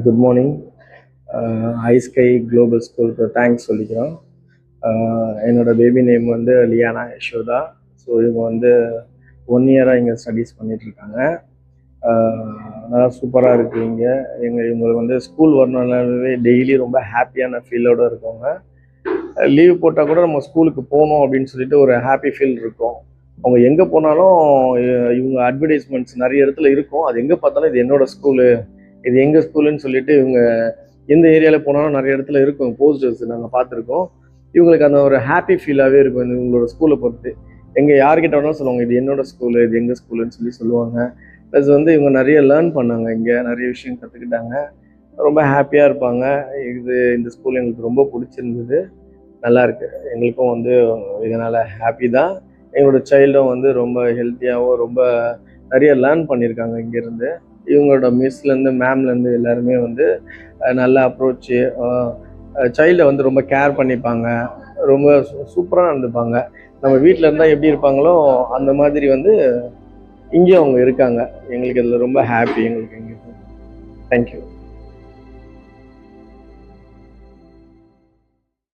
Good morning. ஐஸ்கை global ஸ்கூலுக்கு thanks சொல்லிக்கிறோம். என்னோட பேபி நேம் வந்து லியானா யசோதா. ஸோ இவங்க வந்து 1 இயராக இங்கே ஸ்டடீஸ் பண்ணிகிட்ருக்காங்க. நல்லா சூப்பராக இருக்குது இங்கே. இவங்களுக்கு வந்து ஸ்கூல் வரணுன்னாவே டெய்லி ரொம்ப ஹாப்பியான ஃபீலோடு இருக்கவங்க. லீவ் போட்டால் கூட நம்ம ஸ்கூலுக்கு போகணும் அப்படின்னு சொல்லிட்டு ஒரு ஹாப்பி ஃபீல் இருக்கும். அவங்க எங்கே போனாலும் இவங்க அட்வர்டைஸ்மெண்ட்ஸ் நிறைய இடத்துல இருக்கும். அது எங்கே பார்த்தாலும் இது என்னோட ஸ்கூலு, இது எங்கள் ஸ்கூலுன்னு சொல்லிட்டு இவங்க எந்த ஏரியாவில் போனாலும் நிறைய இடத்துல இருக்கும் போஸ்டர்ஸ் நாங்கள் பார்த்துருக்கோம். இவங்களுக்கு அந்த ஒரு ஹாப்பி ஃபீலாகவே இருக்கும் இந்த இவங்களோட ஸ்கூலை பொறுத்து. எங்கே யார்கிட்ட வேணாலும் சொல்லுவாங்க இது என்னோட ஸ்கூலு, இது எங்கள் ஸ்கூலுன்னு சொல்லுவாங்க. ப்ளஸ் வந்து இவங்க நிறைய லேர்ன் பண்ணாங்க, இங்கே நிறைய விஷயம் கற்றுக்கிட்டாங்க, ரொம்ப ஹாப்பியாக இருப்பாங்க. இந்த ஸ்கூல் எங்களுக்கு ரொம்ப பிடிச்சிருந்தது, நல்லா இருக்கு. எங்களுக்கும் வந்து இதனால் ஹாப்பி தான். எங்களோட சைல்டும் வந்து ரொம்ப ஹெல்த்தியாகவும் ரொம்ப நிறைய லேர்ன் பண்ணியிருக்காங்க இங்கேருந்து. இவங்களோட மிஸ்லேருந்து மேம்லேருந்து எல்லாருமே வந்து நல்ல அப்ரோச்சு, சைல்டை வந்து ரொம்ப கேர் பண்ணிப்பாங்க, ரொம்ப சூப்பராக நடந்துப்பாங்க. நம்ம வீட்டில் இருந்தால் எப்படி இருப்பாங்களோ அந்த மாதிரி வந்து இங்கேயும் அவங்க இருக்காங்க. எங்களுக்கு இதில் ரொம்ப ஹாப்பி. எங்களுக்கு இங்கே தேங்க்யூ.